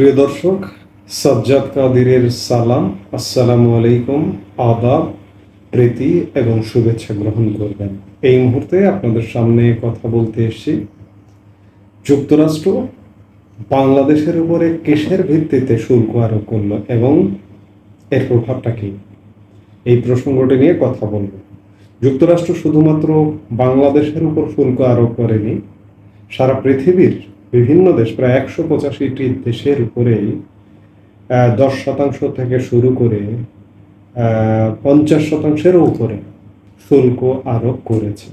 প্রিয় দর্শক, সাজ্জাদ কাদিরের সালাম, আসসালামু আলাইকুম, আদাব, প্রীতি এবং শুভেচ্ছা গ্রহণ করবেন। এই মুহূর্তে আপনাদের সামনে কথা বলতে এসেছি যুক্তরাষ্ট্র বাংলাদেশের উপরে কিসের ভিত্তিতে শুল্ক আরোপ করলো এবং এর প্রভাবটা কি, এই প্রসঙ্গটি নিয়ে কথা বলব। যুক্তরাষ্ট্র শুধুমাত্র বাংলাদেশের উপর শুল্ক আরোপ করেনি, সারা পৃথিবীর বিভিন্ন দেশ, প্রায় 185টি দেশের উপরেই 10% থেকে শুরু করে 50%-এরও উপরে শুল্ক আরোপ করেছে।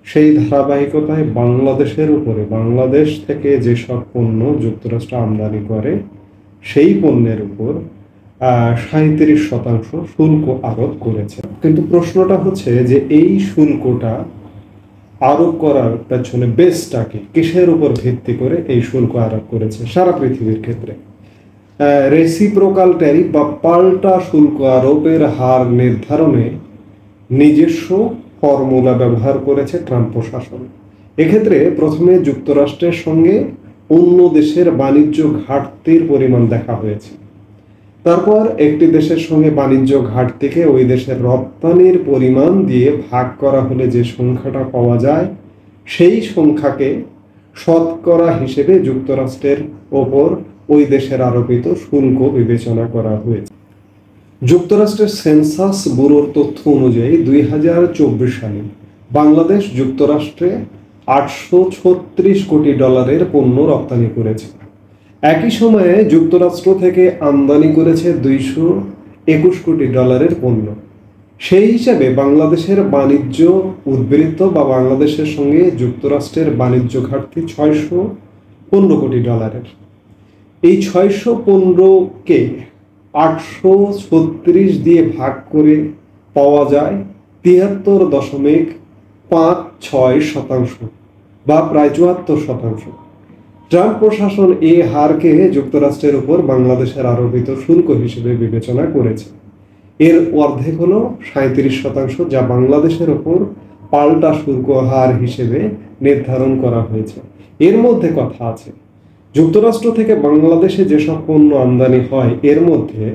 সেই ধারাবাহিকতায় বাংলাদেশের উপরে, বাংলাদেশ থেকে যেসব পণ্য যুক্তরাষ্ট্র আমদানি করে সেই পণ্যের উপর 37% শুল্ক আরোপ করেছে। কিন্তু প্রশ্নটা হচ্ছে যে এই শুল্কটা আরোপ করার পেছনে বেসটা কি, কিসের উপর ভিত্তি করে এই শুল্ক আরোপ করেছে সারা পৃথিবীর ক্ষেত্রে? রেসিপ্রোকাল ট্যারিফ বা পাল্টা শুল্ক আরোপের হার নির্ধারণে নিজস্ব ফর্মুলা ব্যবহার করেছে ট্রাম্প প্রশাসন। এক্ষেত্রে প্রথমে যুক্তরাষ্ট্রের সঙ্গে অন্য দেশের বাণিজ্য ঘাটতির পরিমাণ দেখা হয়েছে। তারপর একটি দেশের সঙ্গে বাণিজ্য ঘাটতিকে ওই দেশের রপ্তানির পরিমাণ দিয়ে ভাগ করা হলে যে সংখ্যাটা পাওয়া যায়, সেই সংখ্যাকে শতকরা হিসেবে যুক্তরাষ্ট্রের ওপর ওই দেশের আরোপিত শুল্ক বিবেচনা করা হয়েছে। যুক্তরাষ্ট্রের সেন্সাস ব্যুরোর তথ্য অনুযায়ী 2024 সালে বাংলাদেশ যুক্তরাষ্ট্রে $836 কোটি পণ্য রপ্তানি করেছে। একই সময়ে যুক্তরাষ্ট্র থেকে আমদানি করেছে $221 কোটি পণ্য। সেই হিসাবে বাংলাদেশের বাণিজ্য উদ্বৃত্ত বা বাংলাদেশের সঙ্গে যুক্তরাষ্ট্রের বাণিজ্য ঘাটতি $615 কোটি। এই 615কে 836 দিয়ে ভাগ করে পাওয়া যায় 73.56% বা প্রায় 74%। ট্রাম্প প্রশাসন এই হারকে যুক্তরাষ্ট্রের উপর বাংলাদেশের আরোপিত শুল্ক হিসেবে বিবেচনা করেছে। এর অর্ধেক হলো 37%, যা বাংলাদেশের উপর পাল্টা শুল্ক হার হিসেবে নির্ধারণ করা হয়েছে। এর মধ্যে কথা আছে, যুক্তরাষ্ট্র থেকে বাংলাদেশে যেসব পণ্য আমদানি হয় এর মধ্যে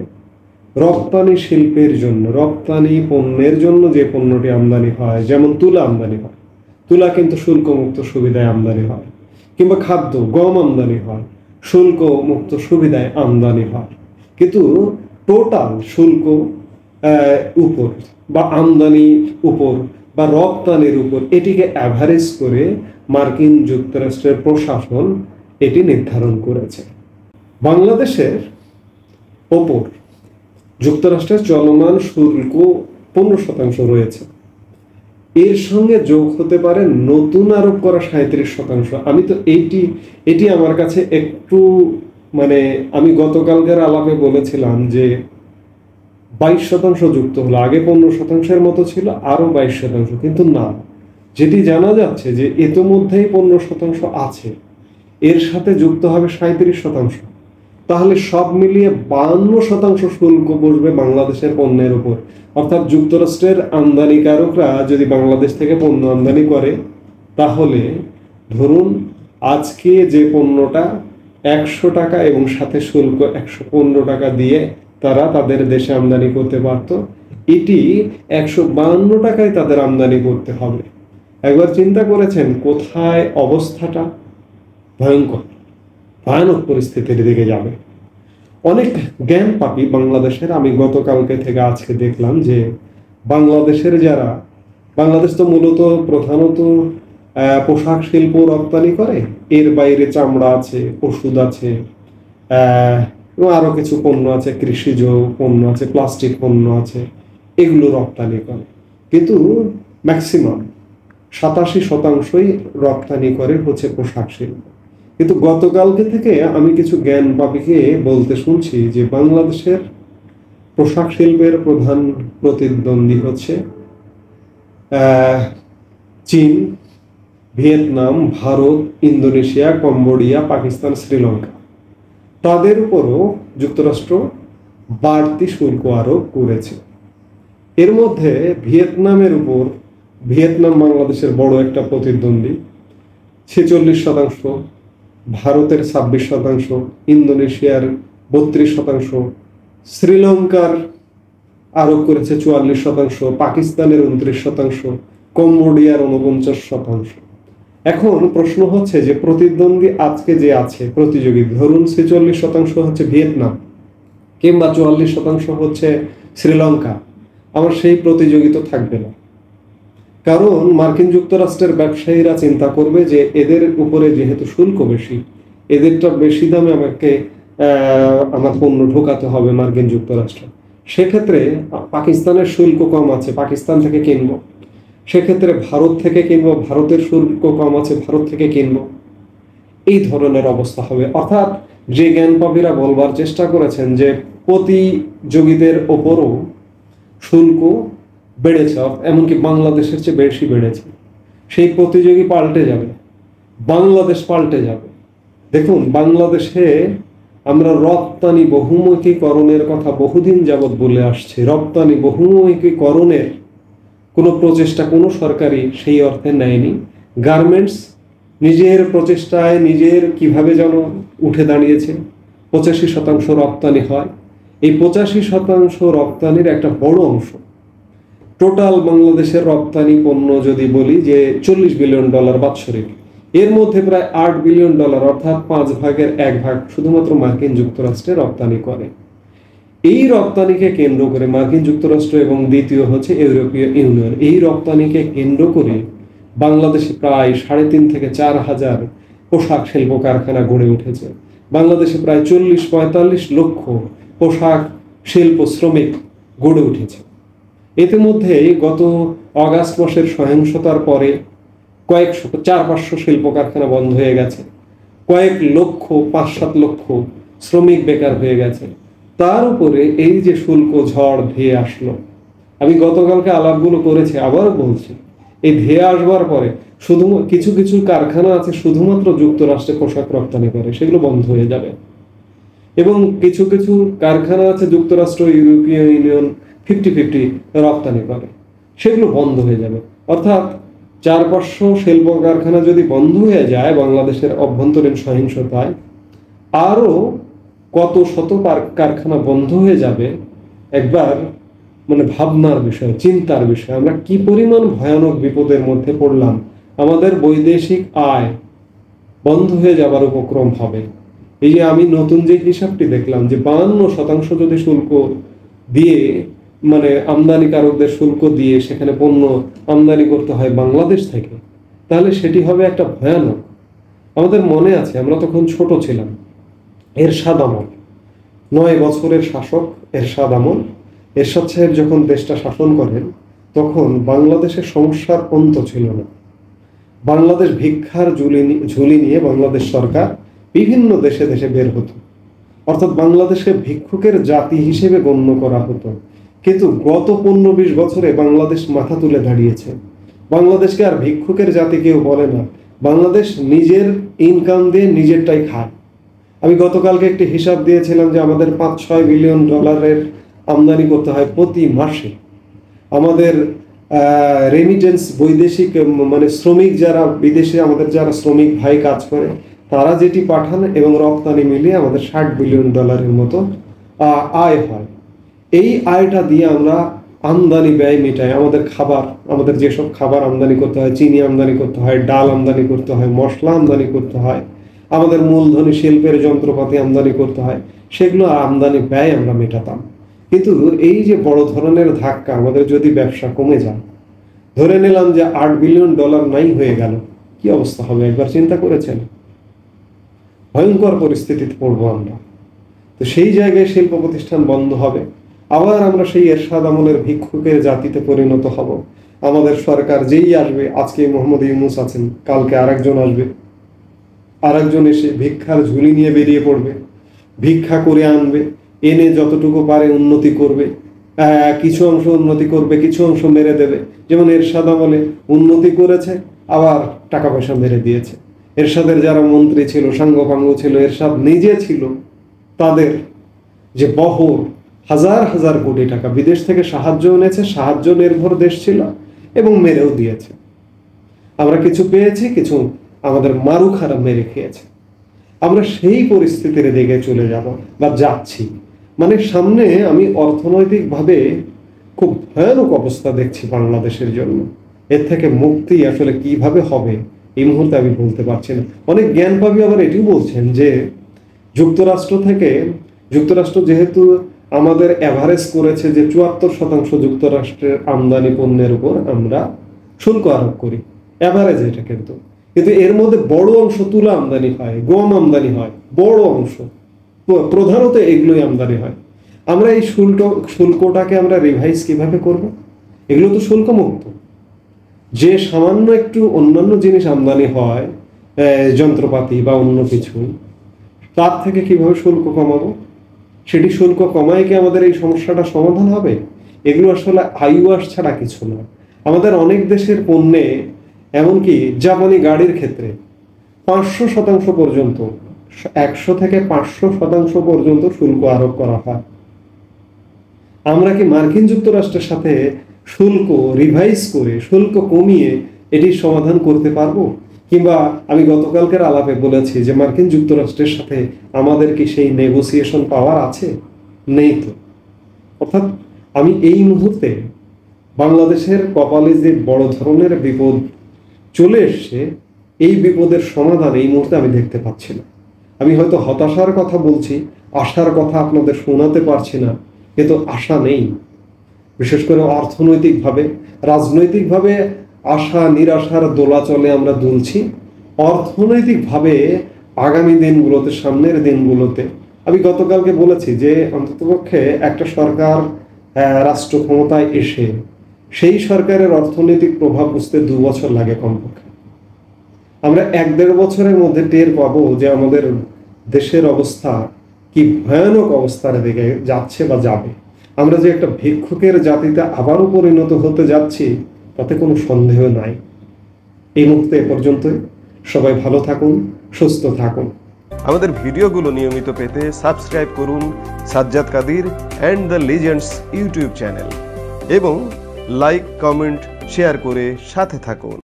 রপ্তানি শিল্পের জন্য, রপ্তানি পণ্যের জন্য যে পণ্যটি আমদানি হয়, যেমন তুলা আমদানি হয়, তুলা কিন্তু শুল্কমুক্ত সুবিধায় আমদানি হয়, কিংবা খাদ্য, গম আমদানি হয়, শুল্ক মুক্ত সুবিধায় আমদানি হয়। কিন্তু টোটাল শুল্ক উপর বা আমদানির উপর বা রপ্তানির উপর এটিকে অ্যাভারেজ করে মার্কিন যুক্তরাষ্ট্রের প্রশাসন এটি নির্ধারণ করেছে। বাংলাদেশের ওপর যুক্তরাষ্ট্রের চলমান শুল্ক 15% রয়েছে। এর সঙ্গে যোগ হতে পারে নতুন আরোপ করা 37%। আমি তো এটি আমার কাছে একটু আমি গতকালকের আলাপে বলেছিলাম যে 22% যুক্ত হলো, আগে 15%-এর মতো ছিল, আরো 22%, কিন্তু না, যেটি জানা যাচ্ছে যে ইতোমধ্যেই 15% আছে, এর সাথে যুক্ত হবে 37%। তাহলে সব মিলিয়ে 52% শুল্ক বসবে বাংলাদেশের পণ্যের উপর। অর্থাৎ যুক্তরাষ্ট্রের আমদানিকারকরা যদি বাংলাদেশ থেকে পণ্য আমদানি করে, তাহলে ধরুন আজকে যে পণ্যটা 100 টাকা এবং সাথে শুল্ক 115 টাকা দিয়ে তারা তাদের দেশে আমদানি করতে পারত, এটি 152 টাকায় তাদের আমদানি করতে হবে। একবার চিন্তা করেছেন কোথায় অবস্থাটা? ভয়ানক পরিস্থিতির দিকে যাবে। অনেক জ্ঞান পাপী বাংলাদেশের, আমি গতকালকে থেকে আজকে দেখলাম যে বাংলাদেশের যারা, বাংলাদেশ তো মূলত প্রধানত পোশাক শিল্প রপ্তানি করে, এর বাইরে চামড়া আছে, ওষুধ আছে, এবং আরো কিছু পণ্য আছে, কৃষিজ পণ্য আছে, প্লাস্টিক পণ্য আছে, এগুলো রপ্তানি করে। কিন্তু ম্যাক্সিমাম 87%ই রপ্তানি করে হচ্ছে পোশাক শিল্প। কিন্তু গতকালকে থেকে আমি কিছু জ্ঞান পাপীকে বলতে শুনছি যে বাংলাদেশের পোশাক শিল্পের প্রধান প্রতিদ্বন্দ্বী হচ্ছে চীন, Vietnam, Bharat, Indonesia, Cambodia, Pakistan, Sri Lanka. তাদের উপরও যুক্তরাষ্ট্র বাড়তি শুল্ক আরোপ করেছে। এর মধ্যে ভিয়েতনামের উপর, ভিয়েতনাম বাংলাদেশের বড় একটা প্রতিদ্বন্দ্বী, 46%, ভারতের 26%, ইন্দোনেশিয়ার 32%, শ্রীলঙ্কার আরোপ করেছে 44%, পাকিস্তানের 29%, কম্বোডিয়ার 49%। এখন প্রশ্ন হচ্ছে যে প্রতিদ্বন্দ্বী আজকে যে আছে প্রতিযোগী, ধরুন 46% হচ্ছে ভিয়েতনাম কিংবা 44% হচ্ছে শ্রীলঙ্কা, আমার সেই প্রতিযোগিতা থাকবে না। কারণ মার্কিন যুক্তরাষ্ট্রের ব্যবসায়ীরা চিন্তা করবে যে এদের উপরে যেহেতু শুল্ক বেশি, এদেরটা বেশি দামে আমাকে আমার পণ্য ঢোকাতে হবে মার্কিন যুক্তরাষ্ট্রে। সেক্ষেত্রে পাকিস্তানের শুল্ক কম আছে, পাকিস্তান থেকে কিনবো। সেক্ষেত্রে ভারত থেকে কিনবো, ভারতের শুল্ক কম আছে, ভারত থেকে কিনবো। এই ধরনের অবস্থা হবে। অর্থাৎ যে জ্ঞানপাপীরা বলবার চেষ্টা করেছেন যে প্রতিযোগীদের ওপরও শুল্ক বেড়েছে, এমনকি বাংলাদেশের চেয়ে বেশি বেড়েছে, সেই প্রতিযোগী পাল্টে যাবে, বাংলাদেশ পাল্টে যাবে। দেখুন, বাংলাদেশে আমরা রপ্তানি বহুমুখীকরণের কথা বহুদিন যাবৎ বলে আসছি। রপ্তানি বহুমুখীকরণের কোনো প্রচেষ্টা কোনো সরকারই সেই অর্থে নেয়নি। গার্মেন্টস নিজের প্রচেষ্টায় নিজের কিভাবে যেন উঠে দাঁড়িয়েছে, 85% রপ্তানি হয়। এই 85% রপ্তানির একটা বড় অংশ, টোটাল বাংলাদেশের রপ্তানি পণ্য যদি বলি যে $40 বিলিয়ন বাৎসরিক, এর মধ্যে প্রায় $8 বিলিয়ন অর্থাৎ 5 ভাগের 1 ভাগ শুধুমাত্র মার্কিন যুক্তরাষ্ট্রে রপ্তানি করে। এই রপ্তানিকে কেন্দ্র করে মার্কিন যুক্তরাষ্ট্র এবং দ্বিতীয় হচ্ছে ইউরোপীয় ইউনিয়ন, এই রপ্তানিকে কেন্দ্র করে বাংলাদেশে প্রায় 3.5 থেকে 4 হাজার পোশাক শিল্প কারখানা গড়ে উঠেছে। বাংলাদেশে প্রায় 40-45 লক্ষ পোশাক শিল্প শ্রমিক গড়ে উঠেছে। ইতিমধ্যে গত অগাস্ট মাসের সহিংসতার পরে কয়েকশো 400-500 শিল্প কারখানা বন্ধ হয়ে গেছে, কয়েক লক্ষ 5-7 লক্ষ শ্রমিক বেকার হয়ে গেছে। তার উপরে এই যে শুল্ক ঝড় ধেয়ে আসলো, আমি গতকালকে আলাপগুলো করেছি, আবারও বলছি, এই ধেয়ে আসবার পরে শুধু কিছু কিছু কারখানা আছে শুধুমাত্র যুক্তরাষ্ট্রে পোশাক রপ্তানি করে, সেগুলো বন্ধ হয়ে যাবে। এবং কিছু কিছু কারখানা আছে যুক্তরাষ্ট্র ইউরোপীয় ইউনিয়ন 50-50 রপ্তানি করে, সেগুলো বন্ধ হয়ে যাবে। অর্থাৎ 400-500 শিল্প কারখানা যদি বন্ধ হয়ে যায় বাংলাদেশের অভ্যন্তরীণ সহিংসতায়, আরো কত শত কারখানা বন্ধ হয়ে যাবে। একবার ভাবনার বিষয়, চিন্তার বিষয়, আমরা কি পরিমাণ ভয়ানক বিপদের মধ্যে পড়লাম। আমাদের বৈদেশিক আয় বন্ধ হয়ে যাবার উপক্রম হবে। এই যে আমি নতুন যে হিসাবটি দেখলাম যে 52% যদি শুল্ক দিয়ে আমদানিকারকদের শুল্ক দিয়ে সেখানে পণ্য আমদানি করতে হয় বাংলাদেশ থেকে, তাহলে সেটি হবে একটা ভয়ানক। আমাদের মনে আছে আমরা তখন ছোট ছিলাম, এরশাদ আমল, 9 বছরের শাসক এরশাদ আমল, এরশাদ সাহেব যখন দেশটা শাসন করেন তখন বাংলাদেশের সমস্যার অন্ত ছিল না। বাংলাদেশ ভিক্ষার ঝুলি নিয়ে বাংলাদেশ সরকার বিভিন্ন দেশে দেশে বের হতো, অর্থাৎ বাংলাদেশকে ভিক্ষুকের জাতি হিসেবে গণ্য করা হতো। কিন্তু গত 15-20 বছরে বাংলাদেশ মাথা তুলে দাঁড়িয়েছে। বাংলাদেশকে আর ভিক্ষুকের জাতি কেউ বলে না, বাংলাদেশ নিজের ইনকাম দিয়ে নিজেরটাই খায়। আমি গতকালকে একটি হিসাব দিয়েছিলাম যে আমাদের $5-6 বিলিয়ন আমদানি করতে হয় প্রতি মাসে। আমাদের রেমিটেন্স বৈদেশিক শ্রমিক যারা বিদেশে আমাদের যারা শ্রমিক ভাই কাজ করে তারা যেটি পাঠান এবং রপ্তানি মিলিয়ে আমাদের $60 বিলিয়ন মতো আয় হয়। এই আয়টা দিয়ে আমরা আমদানি ব্যয় মেটাই। আমাদের খাবার, আমাদের যেসব খাবার আমদানি করতে হয়, চিনি আমদানি করতে হয়, ডাল আমদানি করতে হয়, মশলা আমদানি করতে হয়, আমাদের মূলধনী শিল্পের যন্ত্রপাতি আমদানি করতে হয়, সেগুলো আমদানি ব্যয় আমরা মেটাতাম। কিন্তু এই যে বড় ধরনের ধাক্কা, আমাদের যদি ব্যবসা কমে যায়, ধরে নিলাম যে $8 বিলিয়ন নাই হয়ে গেল, কি অবস্থা হবে একবার চিন্তা করেছেন? ভয়ঙ্কর পরিস্থিতিতে পড়বো আমরা। তো সেই জায়গায় শিল্প প্রতিষ্ঠান বন্ধ হবে, আবার আমরা সেই এরশাদ আমলের ভিক্ষুকের জাতিতে পরিণত হব। আমাদের সরকার যেই আসবে, আজকে মোহাম্মদ ইউনূস আছেন, কালকে আরেকজন আসবে, আরেকজন এসে ভিক্ষার ঝুলি নিয়ে বেরিয়ে পড়বে, ভিক্ষা করে আনবে, এনে যতটুকু পারে উন্নতি করবে, কিছু অংশ উন্নতি করবে, কিছু অংশ মেরে দেবে। যেমন এরশাদ আমলে উন্নতি করেছে, আবার টাকা পয়সা মেরে দিয়েছে। এরশাদের যারা মন্ত্রী ছিল, সাঙ্গপাঙ্গ ছিল, এরশাদ নিজে ছিল, তাদের যে বহর হাজার হাজার কোটি টাকা বিদেশ থেকে সাহায্য এনেছে, সাহায্য নির্ভর দেশ ছিল, এবং মেরেও দিয়েছে। আমরা কিছু পেয়েছি, কিছু আমাদের মারুখারা মেরে খেয়েছে। আমরা সেই পরিস্থিতির দিকে চলে যাব বা যাচ্ছি। মানে সামনে আমি অর্থনৈতিকভাবে খুব ভয়ানক অবস্থা দেখছি বাংলাদেশের জন্য। এর থেকে মুক্তি আসলে কিভাবে হবে এই মুহূর্তে আমি বলতে পারছি না। অনেক জ্ঞানপাবী আবার এটিও বলছেন যে যুক্তরাষ্ট্র যেহেতু আমাদের এভারেজ করেছে যে 74% যুক্তরাষ্ট্রের আমদানি পণ্যের উপর আমরা শুল্ক আরোপ করি, এভারেজ এটা, কিন্তু এর মধ্যে বড় অংশ তুলা আমদানি হয়, গম আমদানি হয়, বড় অংশ, প্রধানত এগুলোই আমদানি হয়। আমরা এই শুল্কটাকে আমরা রিভাইজ কিভাবে করব? এগুলো তো শুল্ক মুক্ত। যে সামান্য একটু অন্যান্য জিনিস আমদানি হয়, যন্ত্রপাতি বা অন্য কিছু, তার থেকে কিভাবে শুল্ক কমাবো? সেটি শুল্ক কমায় কি আমাদের এই সমস্যাটা সমাধান হবে? এগুলো আসলে আইওয়াস ছাড়া কিছু না। আমাদের অনেক দেশের পণ্যে, এমনকি জাপানি গাড়ির ক্ষেত্রে 500% পর্যন্ত, 100 থেকে 500% পর্যন্ত শুল্ক আরোপ করা হয়। আমরা কি মার্কিন যুক্তরাষ্ট্রের সাথে শুল্ক রিভাইজ করে, শুল্ক কমিয়ে এটির সমাধান করতে পারবো? কিংবা আমি গতকালকের আলাপে বলেছি যে মার্কিন যুক্তরাষ্ট্রের সাথে আমাদের কি সেই নেগোসিয়েশন পাওয়ার আছে? নেই তো। অর্থাৎ আমি এই মুহূর্তে বাংলাদেশের কপালে যে বড় ধরনের বিপদ চলে এসছে, এই বিপদের সমাধান এই মুহূর্তে আমি দেখতে পাচ্ছি না। আমি হয়তো হতাশার কথা বলছি, আশার কথা আপনাদের শোনাতে পারছি না, কিন্তু আশা নেই। বিশেষ করে অর্থনৈতিকভাবে, রাজনৈতিকভাবে আশা নিরাশার দোলাচলে আমরা দুলছি। অর্থনৈতিকভাবে আগামী দিনগুলোতে, সামনের দিনগুলোতে, আমি গতকালকে বলেছি যে অন্ততপক্ষে একটা সরকার রাষ্ট্র ক্ষমতায় এসে সেই সরকারের অর্থনৈতিক প্রভাব বুঝতে 2 বছর লাগে কমপক্ষে। আমরা 1-1.5 বছরের মধ্যে টের পাবো যে আমাদের দেশের অবস্থা কি ভয়ানক অবস্থার দিকে যাচ্ছে বা যাবে। আমরা যে একটা ভিক্ষুকের জাতিতে আবারও পরিণত হতে যাচ্ছি, তাতে কোনো সন্দেহ নাই। এই মুহূর্তে এ পর্যন্তই। সবাই ভালো থাকুন, সুস্থ থাকুন। আমাদের ভিডিওগুলো নিয়মিত পেতে সাবস্ক্রাইব করুন Sajjad Kadir and the legends YouTube channel এবং লাইক, কমেন্ট, শেয়ার করে সাথে থাকুন।